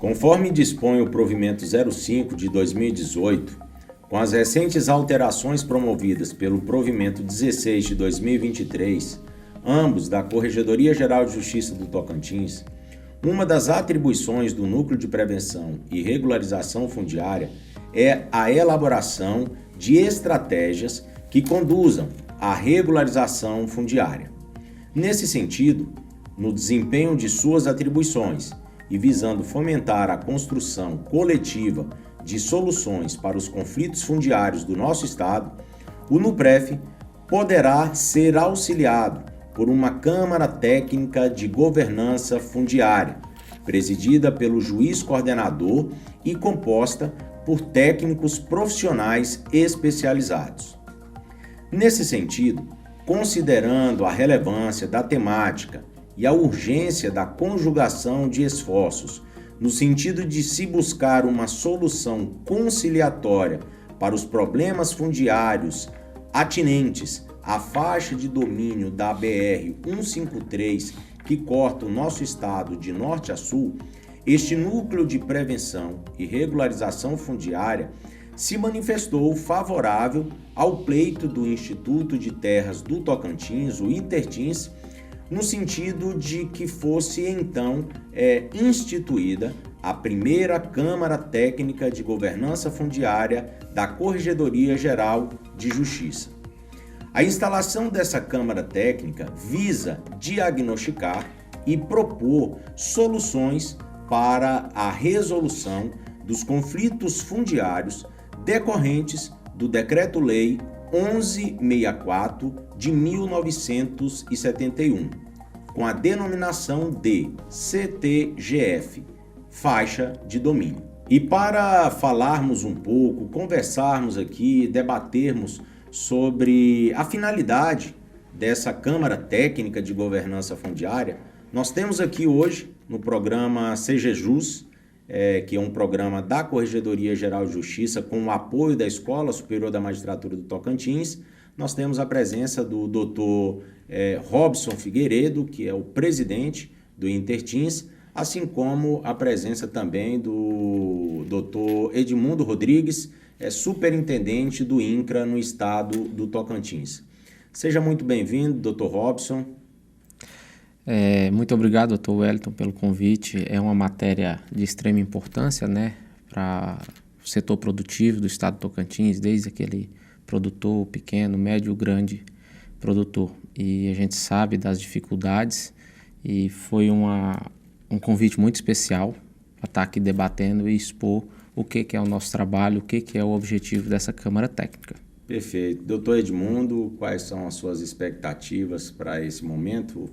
Conforme dispõe o provimento 05 de 2018, com as recentes alterações promovidas pelo provimento 16 de 2023, ambos da Corregedoria Geral de Justiça do Tocantins, uma das atribuições do Núcleo de Prevenção e Regularização Fundiária é a elaboração de estratégias que conduzam à regularização fundiária. Nesse sentido, no desempenho de suas atribuições e visando fomentar a construção coletiva de soluções para os conflitos fundiários do nosso Estado, o NUPREF poderá ser auxiliado por uma Câmara Técnica de Governança Fundiária, presidida pelo juiz coordenador e composta por técnicos profissionais especializados. Nesse sentido, considerando a relevância da temática e a urgência da conjugação de esforços no sentido de se buscar uma solução conciliatória para os problemas fundiários atinentes à faixa de domínio da BR-153 que corta o nosso estado de norte a sul, este Núcleo de Prevenção e Regularização Fundiária se manifestou favorável ao pleito do Instituto de Terras do Tocantins, o INTERTINS, no sentido de que fosse então instituída a primeira Câmara Técnica de Governança Fundiária da Corregedoria Geral de Justiça. A instalação dessa Câmara Técnica visa diagnosticar e propor soluções para a resolução dos conflitos fundiários decorrentes do Decreto-Lei 1164 de 1971, com a denominação de CTGF, Faixa de Domínio. E para falarmos um pouco, conversarmos aqui, debatermos sobre a finalidade dessa Câmara Técnica de Governança Fundiária, nós temos aqui hoje no programa CGJus, que é um programa da Corregedoria Geral de Justiça com o apoio da Escola Superior da Magistratura do Tocantins, nós temos a presença do Dr. Robson Figueiredo, que é o presidente do INTERTINS, assim como a presença também do Dr. Edmundo Rodrigues, superintendente do INCRA no estado do Tocantins. Seja muito bem-vindo, Dr. Robson. Muito obrigado, doutor Wellington, pelo convite. É uma matéria de extrema importância, né, para o setor produtivo do estado do Tocantins, desde aquele produtor pequeno, médio, grande produtor. E a gente sabe das dificuldades e foi um convite muito especial para estar aqui debatendo e expor o que é o nosso trabalho, o que é o objetivo dessa Câmara Técnica. Perfeito. Doutor Edmundo, quais são as suas expectativas para esse momento?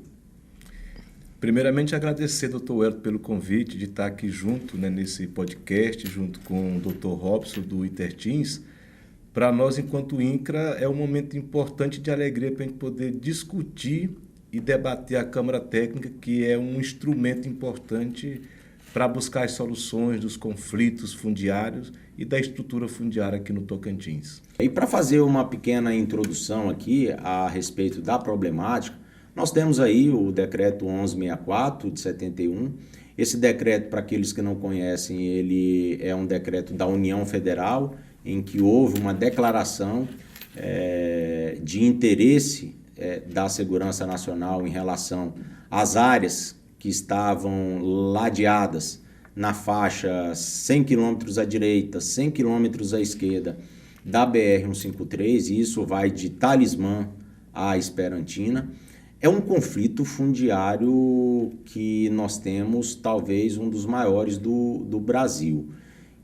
Primeiramente, agradecer, doutor Wellington, pelo convite de estar aqui junto, né, nesse podcast, junto com o doutor Robson, do INTERTINS. Para nós, enquanto INCRA, é um momento importante de alegria para a gente poder discutir e debater a Câmara Técnica, que é um instrumento importante para buscar as soluções dos conflitos fundiários e da estrutura fundiária aqui no Tocantins. E para fazer uma pequena introdução aqui a respeito da problemática, nós temos aí o Decreto 1164 de 71. Esse decreto, para aqueles que não conhecem, ele é um decreto da União Federal, em que houve uma declaração de interesse da segurança nacional em relação às áreas que estavam ladeadas na faixa 100 km à direita, 100 km à esquerda da BR-153, e isso vai de Talismã à Esperantina. É um conflito fundiário que nós temos, talvez, um dos maiores do Brasil.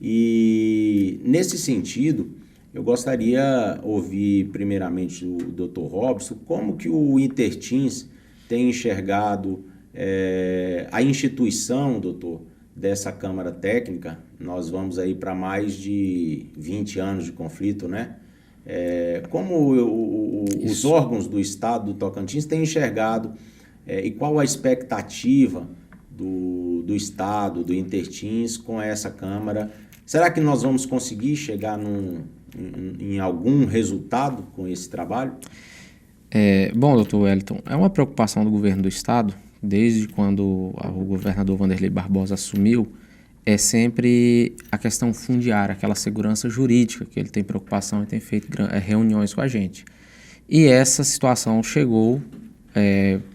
E, nesse sentido, eu gostaria de ouvir, primeiramente, o Dr. Robson, como que o INTERTINS tem enxergado a instituição, doutor, dessa Câmara Técnica. Nós vamos aí para mais de 20 anos de conflito, né? Como os órgãos do Estado do Tocantins têm enxergado e qual a expectativa do Estado, do INTERTINS com essa Câmara? Será que nós vamos conseguir chegar em algum resultado com esse trabalho? Bom, doutor Wellington, é uma preocupação do governo do Estado, desde quando o governador Wanderley Barbosa assumiu, é sempre a questão fundiária, aquela segurança jurídica, que ele tem preocupação e tem feito reuniões com a gente. E essa situação chegou,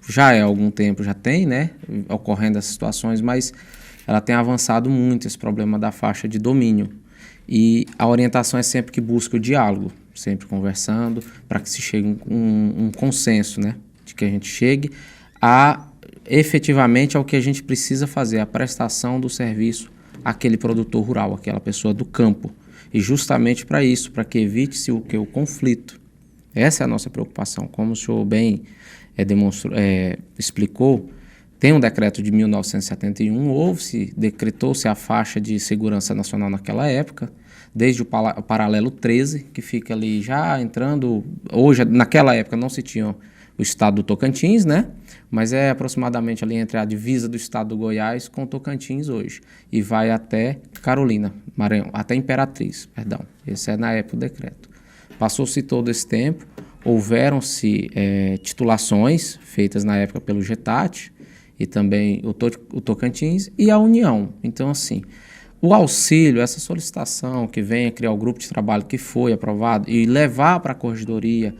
já há algum tempo, já tem, né, ocorrendo essas situações, mas ela tem avançado muito, esse problema da faixa de domínio. E a orientação é sempre que busca o diálogo, sempre conversando, para que se chegue um consenso, né, de que a gente chegue efetivamente ao que a gente precisa fazer, a prestação do serviço àquele produtor rural, aquela pessoa do campo. E justamente para isso, para que evite-se o conflito. Essa é a nossa preocupação. Como o senhor bem explicou, tem um decreto de 1971, decretou-se a faixa de segurança nacional naquela época, desde o paralelo 13, que fica ali já entrando, hoje, naquela época não se tinha o estado do Tocantins, né? Mas é aproximadamente ali entre a divisa do estado do Goiás com o Tocantins hoje. E vai até Carolina, Maranhão, até Imperatriz, perdão. Esse é na época do decreto. Passou-se todo esse tempo, houveram-se titulações feitas na época pelo GETAT e também o Tocantins e a União. Então, assim, o auxílio, essa solicitação que vem a criar o grupo de trabalho que foi aprovado e levar para a corregedoria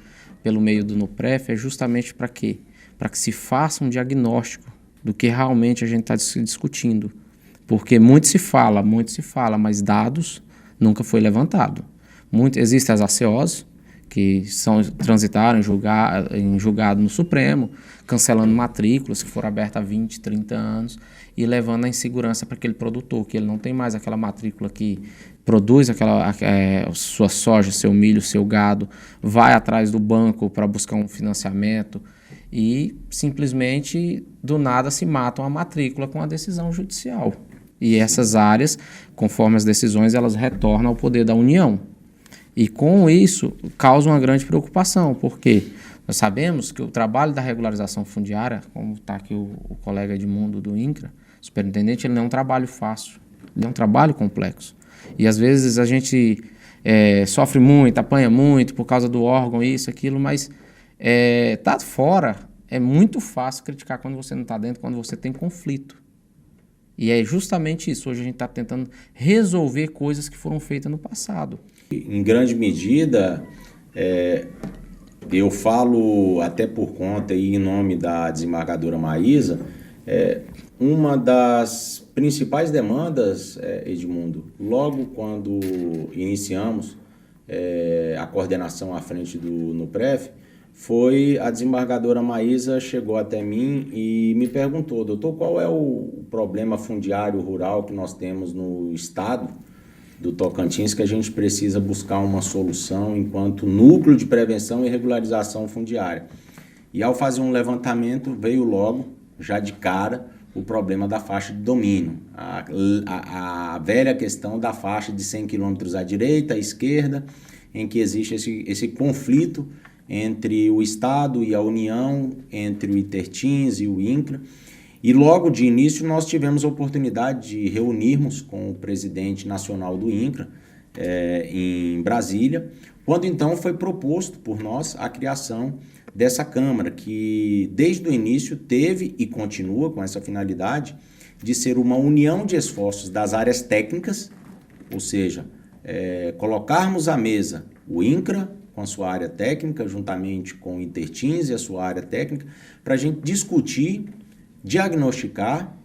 pelo meio do NUPREF é justamente para quê? Para que se faça um diagnóstico do que realmente a gente está discutindo. Porque muito se fala, mas dados nunca foi levantado. Existem as ACOs, que transitaram em julgado no Supremo, cancelando matrículas que foram abertas há 20, 30 anos e levando a insegurança para aquele produtor, que ele não tem mais aquela matrícula que produz sua soja, seu milho, seu gado, vai atrás do banco para buscar um financiamento e simplesmente do nada se matam a matrícula com a decisão judicial. E essas áreas, conforme as decisões, elas retornam ao poder da União. E com isso causa uma grande preocupação, porque nós sabemos que o trabalho da regularização fundiária, como está aqui o colega Edmundo do INCRA, superintendente, ele não é um trabalho fácil, ele é um trabalho complexo. E às vezes a gente sofre muito, apanha muito por causa do órgão, isso, aquilo, mas tá fora, é muito fácil criticar quando você não está dentro, quando você tem conflito. E é justamente isso, hoje a gente está tentando resolver coisas que foram feitas no passado. Em grande medida, eu falo até por conta e em nome da desembargadora Maísa, uma das principais demandas, Edmundo, logo quando iniciamos a coordenação à frente do NUPREF, foi a desembargadora Maísa chegou até mim e me perguntou: doutor, qual é o problema fundiário rural que nós temos no estado do Tocantins que a gente precisa buscar uma solução enquanto núcleo de prevenção e regularização fundiária? E ao fazer um levantamento veio logo, já de cara, o problema da faixa de domínio, a velha questão da faixa de 100 km à direita, à esquerda, em que existe esse conflito entre o Estado e a União, entre o ITERTINS e o INCRA. E logo de início nós tivemos a oportunidade de reunirmos com o presidente nacional do INCRA em Brasília, quando então foi proposto por nós a criação dessa Câmara, que desde o início teve e continua com essa finalidade de ser uma união de esforços das áreas técnicas, ou seja, colocarmos à mesa o INCRA com a sua área técnica, juntamente com o ITERTINS e a sua área técnica, para a gente discutir, diagnosticar,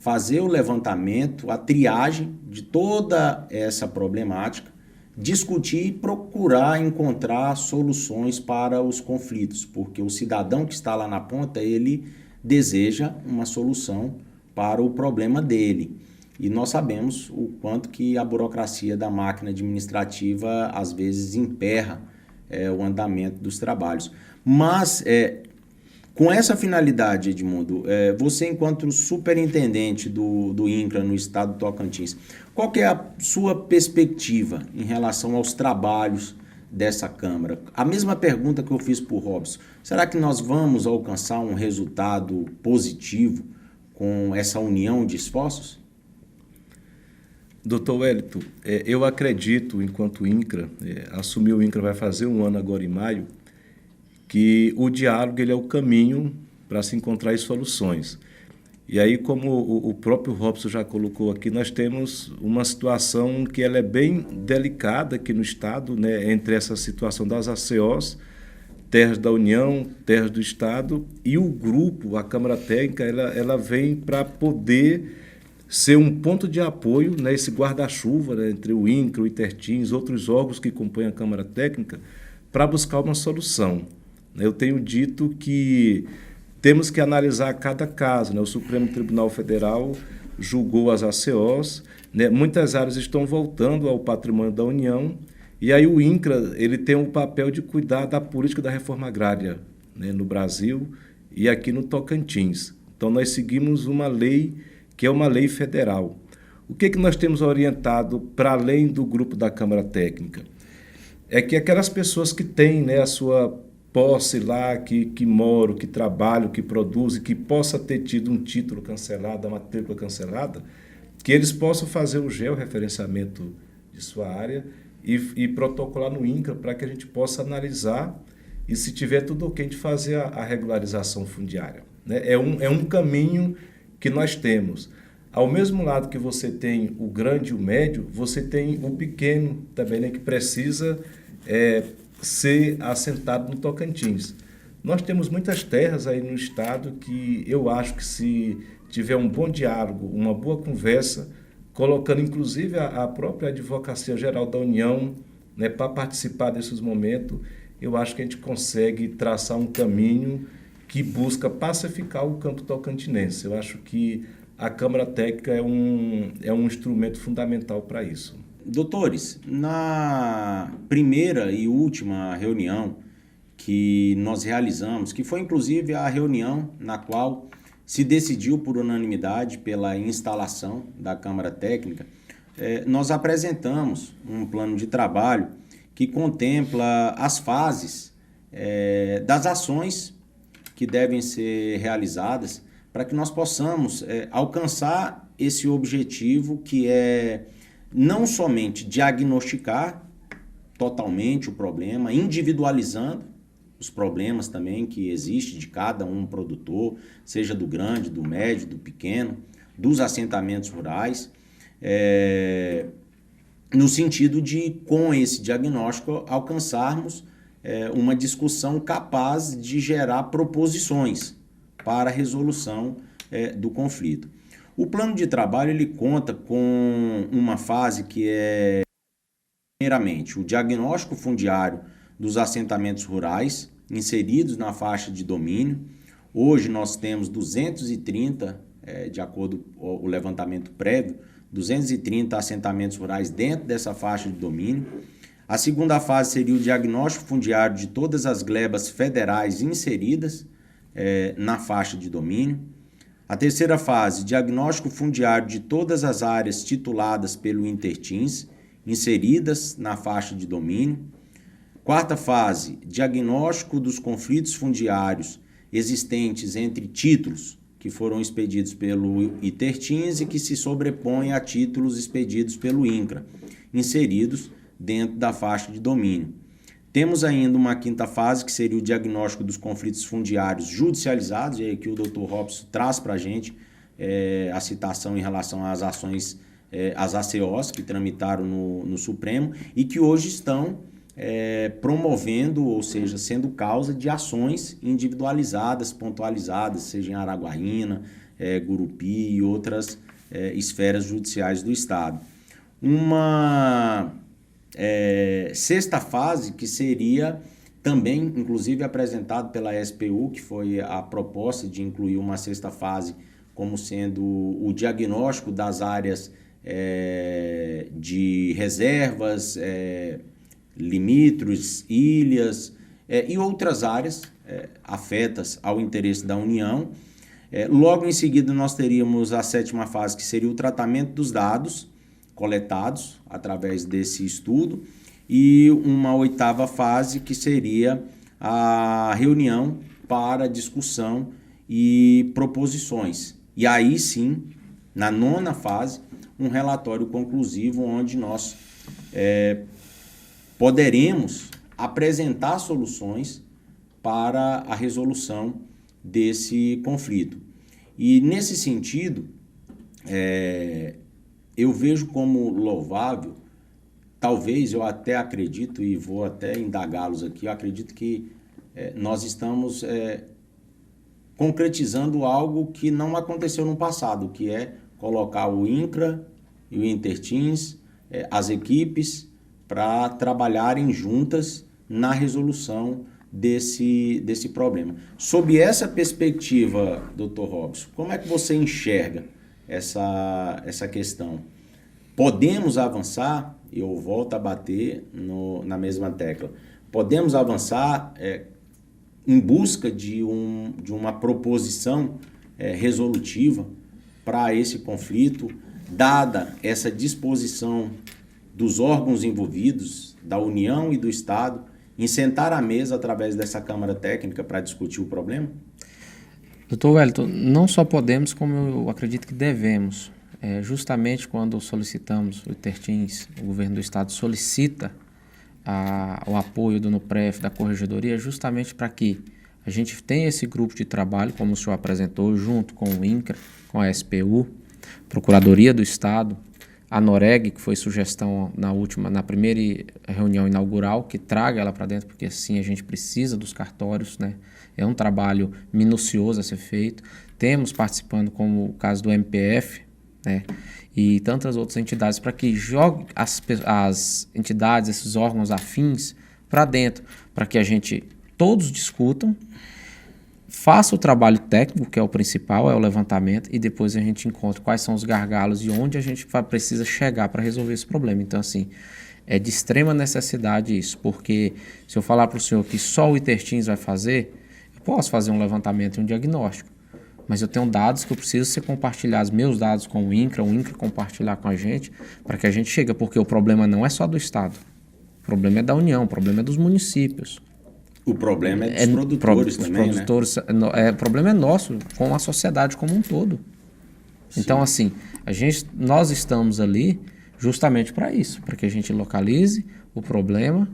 fazer o levantamento, a triagem de toda essa problemática, discutir e procurar encontrar soluções para os conflitos, porque o cidadão que está lá na ponta, ele deseja uma solução para o problema dele. E nós sabemos o quanto que a burocracia da máquina administrativa às vezes emperra o andamento dos trabalhos. Mas, com essa finalidade, Edmundo, você enquanto superintendente do INCRA no estado do Tocantins, qual que é a sua perspectiva em relação aos trabalhos dessa Câmara? A mesma pergunta que eu fiz para o Robson, será que nós vamos alcançar um resultado positivo com essa união de esforços? Doutor Wellington, eu acredito, enquanto INCRA, assumir o INCRA vai fazer um ano agora em maio, que o diálogo ele é o caminho para se encontrar as soluções. E aí, como o próprio Robson já colocou aqui, nós temos uma situação que ela é bem delicada aqui no Estado, né, entre essa situação das ACOs, terras da União, terras do Estado, e o grupo, a Câmara Técnica, ela vem para poder ser um ponto de apoio, né, esse guarda-chuva, né, entre o INCRA, o ITERTINS, outros órgãos que compõem a Câmara Técnica, para buscar uma solução. Eu tenho dito que temos que analisar cada caso, né? O Supremo Tribunal Federal julgou as ACOs, né? Muitas áreas estão voltando ao patrimônio da União, e aí o INCRA ele tem o papel de cuidar da política da reforma agrária, né, no Brasil e aqui no Tocantins. Então, nós seguimos uma lei que é uma lei federal. O que nós temos orientado para além do grupo da Câmara Técnica? É que aquelas pessoas que têm, né, a sua posse lá, que moram, que trabalham, que produzem, que possa ter tido um título cancelado, a matrícula cancelada, que eles possam fazer o georreferenciamento de sua área e protocolar no INCRA para que a gente possa analisar e, se tiver tudo ok, de fazer a regularização fundiária. Né? É um caminho que nós temos. Ao mesmo lado que você tem o grande e o médio, você tem o pequeno também, né, que precisa ser assentado no Tocantins. Nós temos muitas terras aí no estado que eu acho que, se tiver um bom diálogo, uma boa conversa, colocando inclusive a própria Advocacia Geral da União, né, para participar desses momentos, eu acho que a gente consegue traçar um caminho que busca pacificar o campo tocantinense. Eu acho que a Câmara Técnica é um instrumento fundamental para isso. Doutores, na primeira e última reunião que nós realizamos, que foi inclusive a reunião na qual se decidiu por unanimidade pela instalação da Câmara Técnica, nós apresentamos um plano de trabalho que contempla as fases das ações que devem ser realizadas para que nós possamos alcançar esse objetivo, que é não somente diagnosticar totalmente o problema, individualizando os problemas também que existem de cada um produtor, seja do grande, do médio, do pequeno, dos assentamentos rurais, no sentido de, com esse diagnóstico, alcançarmos uma discussão capaz de gerar proposições para a resolução do conflito. O plano de trabalho ele conta com uma fase que é, primeiramente, o diagnóstico fundiário dos assentamentos rurais inseridos na faixa de domínio. Hoje nós temos 230, de acordo com o levantamento prévio, 230 assentamentos rurais dentro dessa faixa de domínio. A segunda fase seria o diagnóstico fundiário de todas as glebas federais inseridas na faixa de domínio. A terceira fase, diagnóstico fundiário de todas as áreas tituladas pelo INTERTINS, inseridas na faixa de domínio. Quarta fase, diagnóstico dos conflitos fundiários existentes entre títulos que foram expedidos pelo ITERTINS e que se sobrepõem a títulos expedidos pelo INCRA, inseridos dentro da faixa de domínio. Temos ainda uma quinta fase, que seria o diagnóstico dos conflitos fundiários judicializados, e aí que o Dr. Robson traz para a gente a citação em relação às ações, as ACOs que tramitaram no Supremo e que hoje estão promovendo, ou seja, sendo causa de ações individualizadas, pontualizadas, seja em Araguaína, Gurupi e outras esferas judiciais do Estado. Uma sexta fase, que seria também, inclusive, apresentado pela SPU, que foi a proposta de incluir uma sexta fase como sendo o diagnóstico das áreas de reservas, limítrofes, ilhas e outras áreas afetas ao interesse da União. Logo em seguida, nós teríamos a sétima fase, que seria o tratamento dos dados coletados através desse estudo, e uma oitava fase, que seria a reunião para discussão e proposições. E aí sim, na nona fase, um relatório conclusivo onde nós poderemos apresentar soluções para a resolução desse conflito. E nesse sentido, eu vejo como louvável, talvez eu até acredito, e vou até indagá-los aqui, eu acredito que nós estamos concretizando algo que não aconteceu no passado, que é colocar o INCRA e o Interteams, as equipes, para trabalharem juntas na resolução desse problema. Sob essa perspectiva, Dr. Robson, como é que você enxerga essa questão? Podemos avançar, eu volto a bater na mesma tecla, podemos avançar em busca de uma proposição resolutiva para esse conflito, dada essa disposição dos órgãos envolvidos, da União e do Estado, em sentar à mesa através dessa Câmara Técnica para discutir o problema? Doutor Wellington, não só podemos, como eu acredito que devemos. Justamente quando solicitamos o Interteams, o governo do Estado solicita o apoio do NUPREF, da Corregedoria, justamente para que a gente tenha esse grupo de trabalho, como o senhor apresentou, junto com o INCRA, com a SPU, Procuradoria do Estado, a NOREG, que foi sugestão na primeira reunião inaugural, que traga ela para dentro, porque assim a gente precisa dos cartórios, né? É um trabalho minucioso a ser feito. Temos participando, como o caso do MPF, né? E tantas outras entidades, para que jogue as entidades, esses órgãos afins para dentro, para que a gente todos discutam, faça o trabalho técnico, que é o principal, é o levantamento, e depois a gente encontra quais são os gargalos e onde a gente precisa chegar para resolver esse problema. Então, assim, é de extrema necessidade isso, porque se eu falar para o senhor que só o Interteams vai fazer, eu posso fazer um levantamento e um diagnóstico, mas eu tenho dados que eu preciso ser compartilhados, meus dados com o INCRA compartilhar com a gente, para que a gente chegue, porque o problema não é só do Estado, o problema é da União, o problema é dos municípios. O problema é dos produtores também, né? O problema é nosso, com a sociedade como um todo. Sim. Então, assim, nós estamos ali justamente para isso, para que a gente localize o problema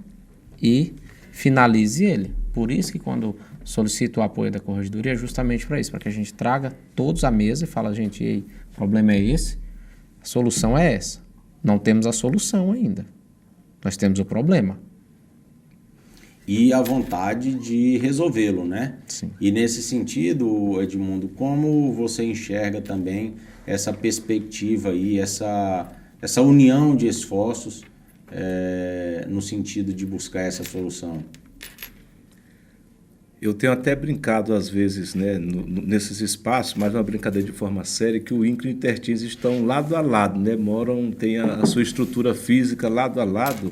e finalize ele. Por isso que quando solicito o apoio da Corregedoria é justamente para isso, para que a gente traga todos à mesa e fala, gente, ei, o problema é esse, a solução é essa. Não temos a solução ainda, nós temos o problema. E a vontade de resolvê-lo, né? Sim. E nesse sentido, Edmundo, como você enxerga também essa perspectiva aí, essa união de esforços no sentido de buscar essa solução? Eu tenho até brincado às vezes, né, nesses espaços, mas uma brincadeira de forma séria, que o INCRA e o Interteams estão lado a lado, né? Têm a sua estrutura física lado a lado,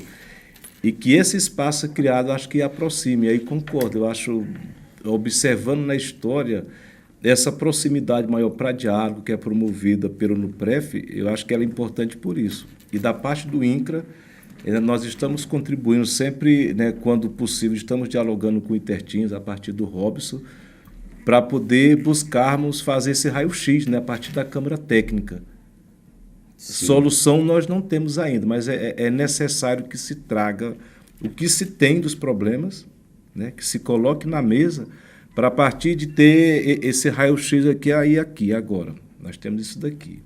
e que esse espaço é criado, acho que aproxime. E aí concordo, eu acho, observando na história, essa proximidade maior para diálogo que é promovida pelo NUPREF, eu acho que ela é importante por isso. E da parte do INCRA, nós estamos contribuindo sempre, né, quando possível, estamos dialogando com o Interteams a partir do Robson, para poder buscarmos fazer esse raio-x, né, a partir da Câmara Técnica. Sim. Solução nós não temos ainda, mas é necessário que se traga o que se tem dos problemas, né, que se coloque na mesa, para a partir de ter esse raio-x aqui, agora. Nós temos isso daqui,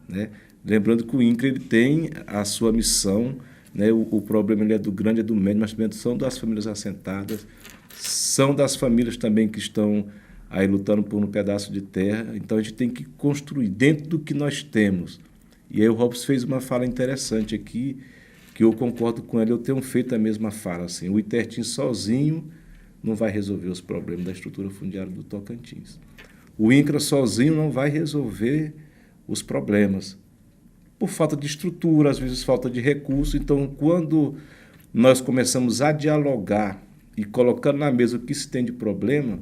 né? Lembrando que o INCRA ele tem a sua missão, né, o problema ele é do grande, é do médio, mas também são das famílias assentadas, são das famílias também que estão aí lutando por um pedaço de terra. Então a gente tem que construir dentro do que nós temos. E aí o Robson fez uma fala interessante aqui, que eu concordo com ele, eu tenho feito a mesma fala. Assim, o Interteams sozinho não vai resolver os problemas da estrutura fundiária do Tocantins. O INCRA sozinho não vai resolver os problemas, por falta de estrutura, às vezes falta de recurso. Então, quando nós começamos a dialogar e colocando na mesa o que se tem de problema,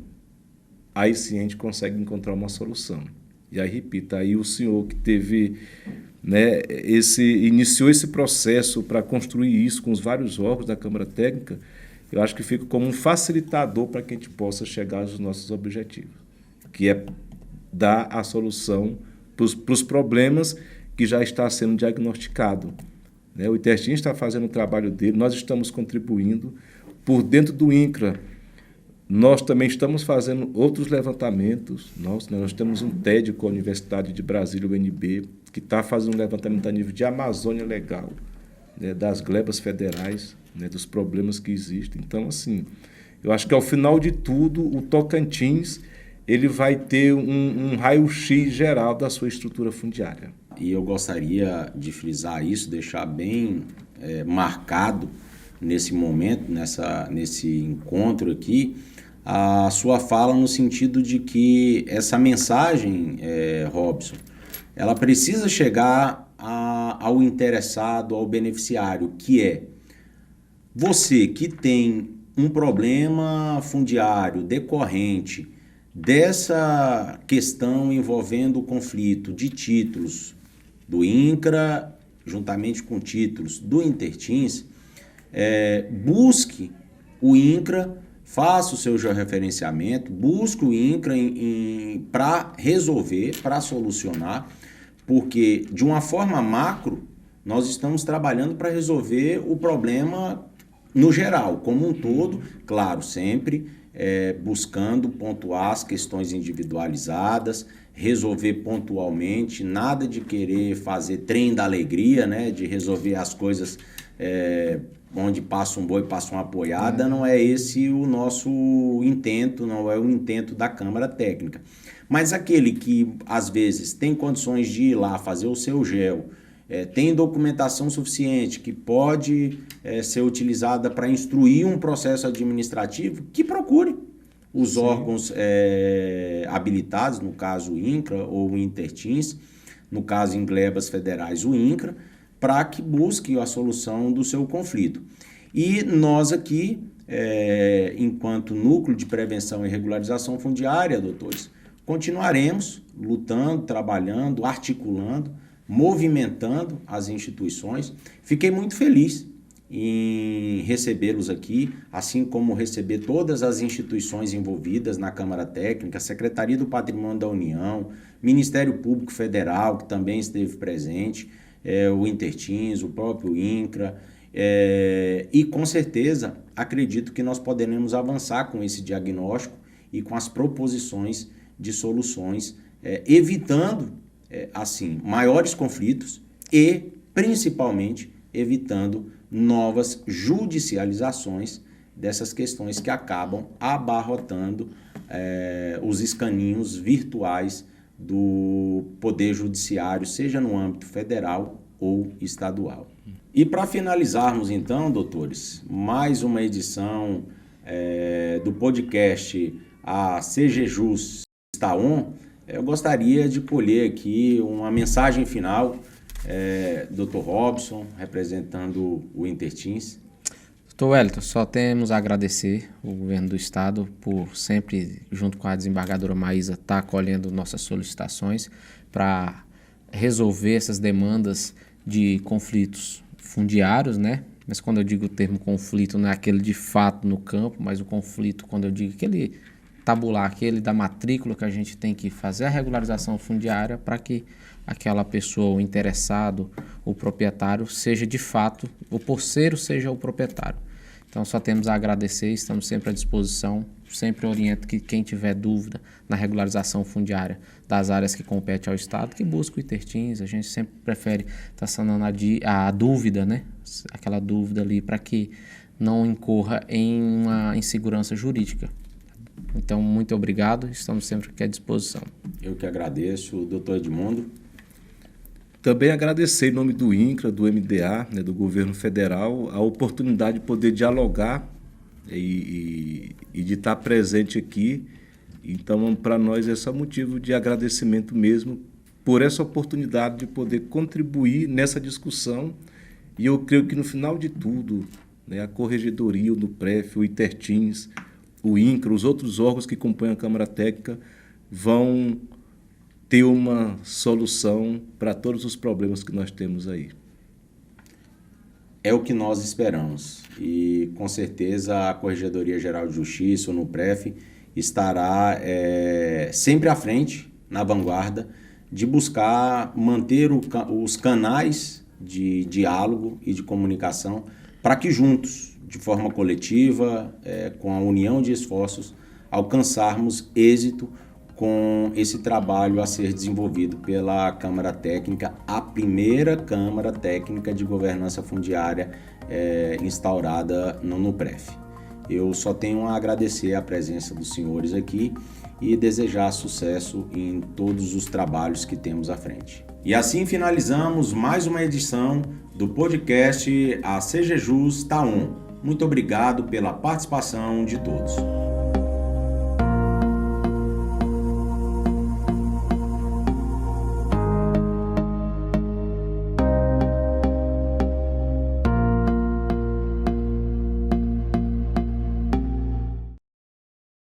aí sim a gente consegue encontrar uma solução. E aí, repito, aí o senhor que teve, né, iniciou esse processo para construir isso com os vários órgãos da Câmara Técnica, eu acho que fica como um facilitador para que a gente possa chegar aos nossos objetivos, que é dar a solução para os problemas que já está sendo diagnosticado, né? O Interteams está fazendo o trabalho dele, nós estamos contribuindo. Por dentro do INCRA, Nós também estamos fazendo outros levantamentos. Nós temos um TED com a Universidade de Brasília, UNB, que está fazendo um levantamento a nível de Amazônia Legal, né, das glebas federais, né, dos problemas que existem. Então, assim, eu acho que ao final de tudo, o Tocantins ele vai ter um raio-x geral da sua estrutura fundiária. E eu gostaria de frisar isso, deixar bem marcado nesse momento, nesse encontro aqui, a sua fala no sentido de que essa mensagem, Robson, ela precisa chegar ao interessado, ao beneficiário, que é você que tem um problema fundiário decorrente dessa questão envolvendo o conflito de títulos do INCRA, juntamente com títulos do Intertins, busque o INCRA, faça o seu georreferenciamento, busque o INCRA para resolver, para solucionar, porque de uma forma macro, nós estamos trabalhando para resolver o problema no geral, como um todo, claro, sempre buscando pontuar as questões individualizadas, resolver pontualmente, nada de querer fazer trem da alegria, né, de resolver as coisas onde passa um boi, passa uma apoiada, não é esse o nosso intento, não é o intento da Câmara Técnica. Mas aquele que, às vezes, tem condições de ir lá fazer o seu GEO, tem documentação suficiente que pode ser utilizada para instruir um processo administrativo, que procure os órgãos habilitados, no caso o INCRA ou o Intertins, no caso em glebas federais o INCRA, para que busque a solução do seu conflito. E nós aqui, enquanto Núcleo de Prevenção e Regularização Fundiária, doutores, continuaremos lutando, trabalhando, articulando, movimentando as instituições. Fiquei muito feliz em recebê-los aqui, assim como receber todas as instituições envolvidas na Câmara Técnica, Secretaria do Patrimônio da União, Ministério Público Federal, que também esteve presente, o Intertins, o próprio INCRA, e com certeza acredito que nós poderemos avançar com esse diagnóstico e com as proposições de soluções, evitando, assim, maiores conflitos e, principalmente, evitando novas judicializações dessas questões que acabam abarrotando os escaninhos virtuais do Poder Judiciário, seja no âmbito federal ou estadual. E para finalizarmos então, doutores, mais uma edição do podcast A CG Jus está on, eu gostaria de colher aqui uma mensagem final, Dr. Robson, representando o Intertins. Dr. Wellington, só temos a agradecer o governo do estado por sempre, junto com a desembargadora Maísa, estar acolhendo nossas solicitações para resolver essas demandas de conflitos fundiários, né? Mas quando eu digo o termo conflito, não é aquele de fato no campo, mas o conflito, quando eu digo aquele tabular, aquele da matrícula que a gente tem que fazer a regularização fundiária para que aquela pessoa, o interessado, o proprietário, seja de fato, o posseiro seja o proprietário. Então só temos a agradecer, estamos sempre à disposição, sempre oriento que quem tiver dúvida na regularização fundiária das áreas que competem ao Estado, que busque o Intertins, a gente sempre prefere estar sanando a dúvida, né? Aquela dúvida ali para que não incorra em uma insegurança jurídica. Então, muito obrigado, estamos sempre aqui à disposição. Eu que agradeço, doutor Edmundo. Também agradecer em nome do INCRA, do MDA, né, do governo federal, a oportunidade de poder dialogar e de estar presente aqui. Então, para nós, esse é motivo de agradecimento mesmo por essa oportunidade de poder contribuir nessa discussão. E eu creio que no final de tudo, né, a Corregedoria, o NUPREF, o Intertins, o INCRA, os outros órgãos que compõem a Câmara Técnica vão ter uma solução para todos os problemas que nós temos aí. É o que nós esperamos e com certeza a Corregedoria Geral de Justiça, o NUPREF, estará sempre à frente, na vanguarda, de buscar manter os canais de diálogo e de comunicação para que juntos, de forma coletiva, com a união de esforços, alcançarmos êxito com esse trabalho a ser desenvolvido pela Câmara Técnica, a primeira Câmara Técnica de Governança Fundiária instaurada no NUPREF. Eu só tenho a agradecer a presença dos senhores aqui e desejar sucesso em todos os trabalhos que temos à frente. E assim finalizamos mais uma edição do podcast A CGJUS Tá On. Muito obrigado pela participação de todos.